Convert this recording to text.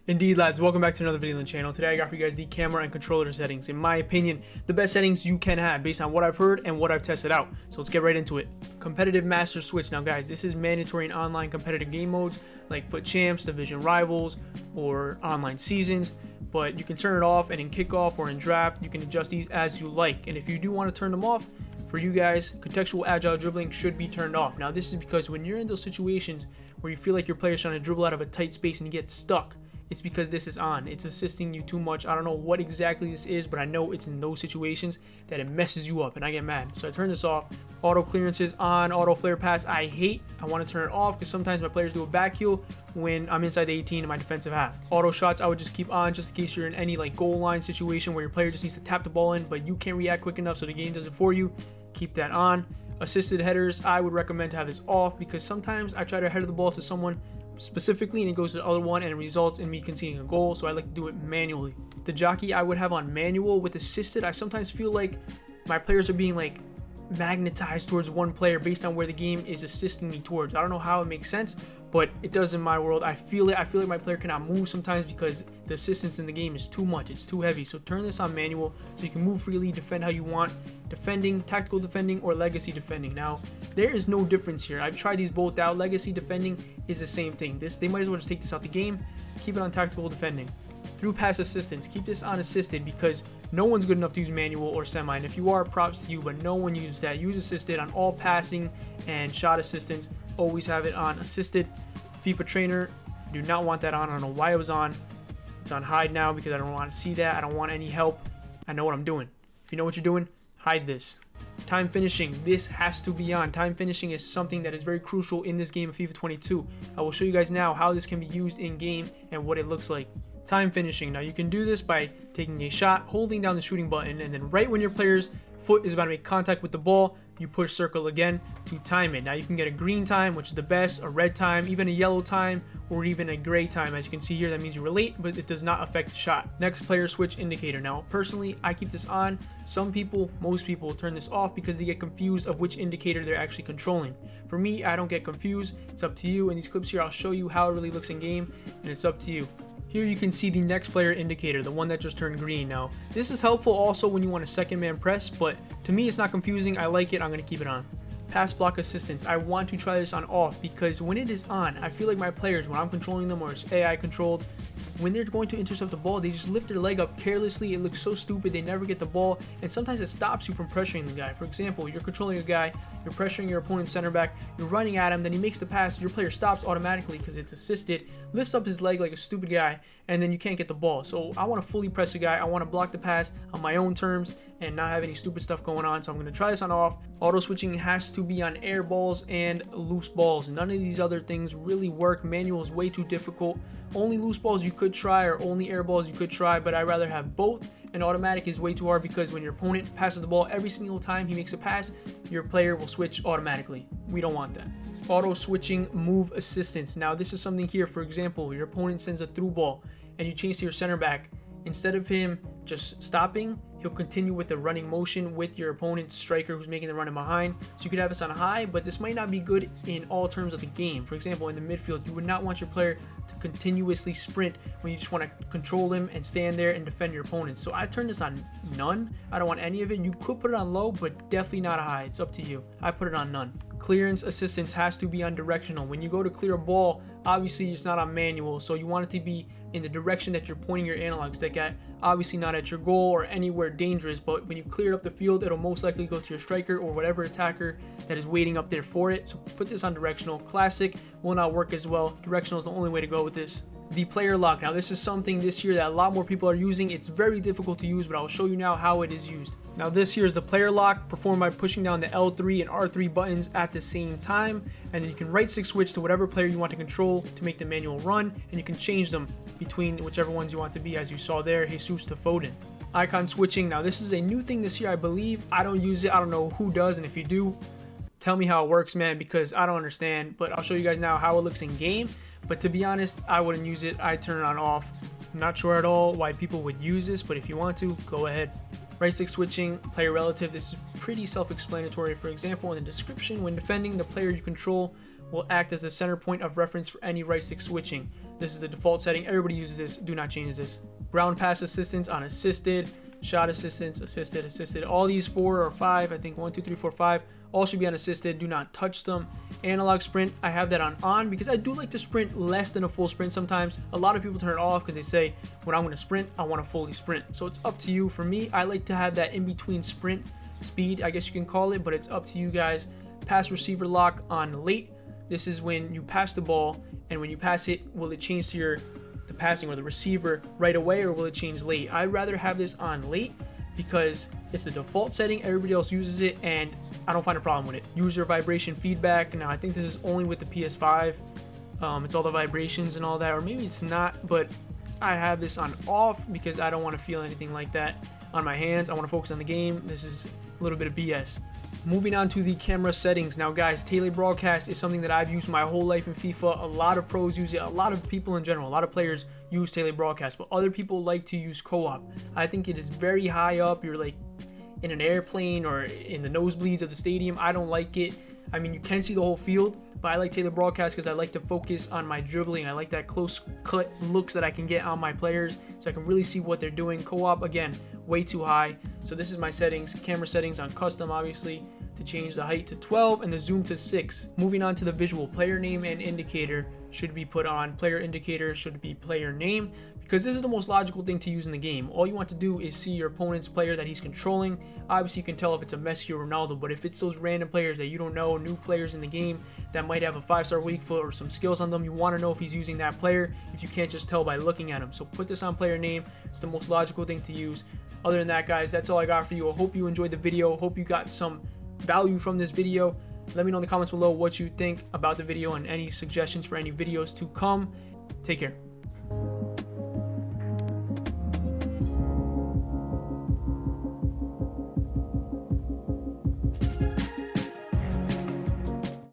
Indeed, lads, welcome back to another video on the channel. Today I got for you guys the camera and controller settings. In my opinion, the best settings you can have based on what I've heard and what I've tested out. So let's get right into it. Competitive master switch. Now guys, this is mandatory in online competitive game modes like Fut Champs, Division Rivals, or online seasons. But you can turn it off, and in kickoff or in draft, you can adjust these as you like. And if you do want to turn them off, for you guys, contextual agile dribbling should be turned off. Now this is because when you're in those situations where you feel like your player's trying to dribble out of a tight space and you get stuck, it's because this is on. It's assisting you too much. I don't know what exactly this is, but I know it's in those situations that it messes you up and I get mad. So I turn this off. Auto clearances on, auto flare pass I hate. I want to turn it off because sometimes my players do a back heel when I'm inside the 18 in my defensive half. Auto shots I would just keep on just in case you're in any like goal line situation where your player just needs to tap the ball in, but you can't react quick enough so the game does it for you. Keep that on. Assisted headers I would recommend to have this off because sometimes I try to header the ball to someone specifically and it goes to the other one and it results in me conceding a goal, so I like to do it manually. The jockey I would have on manual. With assisted, I sometimes feel like my players are being like magnetized towards one player based on where the game is assisting me towards. I don't know how it makes sense, but it does in my world. I feel it. I feel like my player cannot move sometimes because the assistance in the game is too much. It's too heavy. So turn this on manual so you can move freely, defend how you want. Defending, tactical defending, or legacy defending. Now, there is no difference here. I've tried these both out. Legacy defending is the same thing. They might as well just take this out the game, keep it on tactical defending. Through pass assistance, keep this on assisted because no one's good enough to use manual or semi, and if you are, props to you, but no one uses that. Use assisted on all passing and shot assistance. Always have it on assisted. FIFA trainer, do not want that on. I don't know why it was on. It's on hide now because I don't want to see that. I don't want any help. I know what I'm doing. If you know what you're doing, hide this. Time finishing, this has to be on. Time finishing is something that is very crucial in this game of FIFA 22. I will show you guys now how this can be used in game and what it looks like. Time finishing. Now you can do this by taking a shot, holding down the shooting button, and then right when your player's foot is about to make contact with the ball, you push circle again to time it. Now you can get a green time, which is the best, a red time, even a yellow time, or even a gray time. As you can see here, that means you were late, but it does not affect the shot. Next, player switch indicator. Now personally, I keep this on. Some people, most people, turn this off because they get confused of which indicator they're actually controlling. For me, I don't get confused. It's up to you. In these clips here, I'll show you how it really looks in game, and it's up to you. Here you can see the next player indicator, the one that just turned green. Now, this is helpful also when you want a second man press, but to me it's not confusing. I like it. I'm going to keep it on. Pass block assistance. I want to try this on off because when it is on, I feel like my players, when I'm controlling them or it's AI controlled, when they're going to intercept the ball, they just lift their leg up carelessly. It looks so stupid. They never get the ball, and sometimes it stops you from pressuring the guy. For example, you're controlling a guy, you're pressuring your opponent's center back, you're running at him, then he makes the pass, your player stops automatically because it's assisted, lifts up his leg like a stupid guy, and then you can't get the ball. So I want to fully press a guy. I want to block the pass on my own terms and not have any stupid stuff going on. So I'm going to try this on off. Auto switching has to be on air balls and loose balls. None of these other things really work. Manual is way too difficult. Only loose balls you could try, or only air balls you could try, but I'd rather have both. And automatic is way too hard because when your opponent passes the ball, every single time he makes a pass, your player will switch automatically. We don't want that. Auto switching move assistance. Now this is something here. For example, your opponent sends a through ball and you change to your center back. Instead of him just stopping, he'll continue with the running motion with your opponent's striker who's making the run in behind. So you could have this on high, but this might not be good in all terms of the game. For example, in the midfield, you would not want your player to continuously sprint when you just want to control him and stand there and defend your opponent. So I turned this on none. I don't want any of it. You could put it on low, but definitely not high. It's up to you. I put it on none. Clearance assistance has to be on directional. When you go to clear a ball, obviously it's not on manual, so you want it to be in the direction that you're pointing your analog stick at. Obviously not at your goal or anywhere dangerous, but when you clear up the field, it'll most likely go to your striker or whatever attacker that is waiting up there for it. So put this on directional. Classic will not work as well. Directional is the only way to go with this. The player lock. Now this is something this year that a lot more people are using. It's very difficult to use, but I'll show you now how it is used. Now this here is the player lock, performed by pushing down the L3 and R3 buttons at the same time, and then you can right stick switch to whatever player you want to control to make the manual run, and you can change them between whichever ones you want to be, as you saw there, Jesus to Foden. Icon switching. Now this is a new thing this year, I believe. I don't use it. I don't know who does, and if you do, tell me how it works, man, because I don't understand. But I'll show you guys now how it looks in game. But to be honest, I wouldn't use it. I turn it on off. I'm not sure at all why people would use this, but if you want to, go ahead. Right stick switching, player relative. This is pretty self-explanatory. For example, in the description, when defending, the player you control will act as a center point of reference for any right stick switching. This is the default setting. Everybody uses this. Do not change this. Ground pass assistance on assisted, shot assistance, assisted, assisted. All these 4 or 5, I think 1, 2, 3, 4, 5, all should be on assisted. Do not touch them. Analog sprint, I have that on because I do like to sprint less than a full sprint sometimes. A lot of people turn it off because they say, when I'm going to sprint, I want to fully sprint. So it's up to you. For me, I like to have that in between sprint speed, I guess you can call it, but it's up to you guys. Pass receiver lock on late. This is when you pass the ball, and when you pass it, will it change to the passing or the receiver right away, or will it change late? I'd rather have this on late because it's the default setting. Everybody else uses it, and I don't find a problem with it. User vibration feedback. Now, I think this is only with the PS5. It's all the vibrations and all that, or maybe it's not, but I have this on off because I don't want to feel anything like that on my hands. I want to focus on the game. This is a little bit of BS. Moving on to the camera settings. Now guys, tele broadcast is something that I've used my whole life in FIFA. A lot of pros use it. A lot of people in general, a lot of players use tele broadcast, but other people like to use co-op. I think it is very high up. You're like in an airplane or in the nosebleeds of the stadium. I don't like it. I mean, you can see the whole field, but I like tele broadcast because I like to focus on my dribbling. I like that close cut looks that I can get on my players so I can really see what they're doing. Co-op, again, way too high. So this is my settings, camera settings on custom, obviously, to change the height to 12 and the zoom to 6. Moving on to the visual, player name and indicator should be put on. Player indicator should be player name, because this is the most logical thing to use in the game. All you want to do is see your opponent's player that he's controlling. Obviously, you can tell if it's a Messi or Ronaldo, but if it's those random players that you don't know, new players in the game that might have a 5-star weak foot or some skills on them, you want to know if he's using that player if you can't just tell by looking at him. So put this on player name. It's the most logical thing to use. Other than that, guys, that's all I got for you. I hope you enjoyed the video. Hope you got some value from this video. Let me know in the comments below what you think about the video and any suggestions for any videos to come. Take care.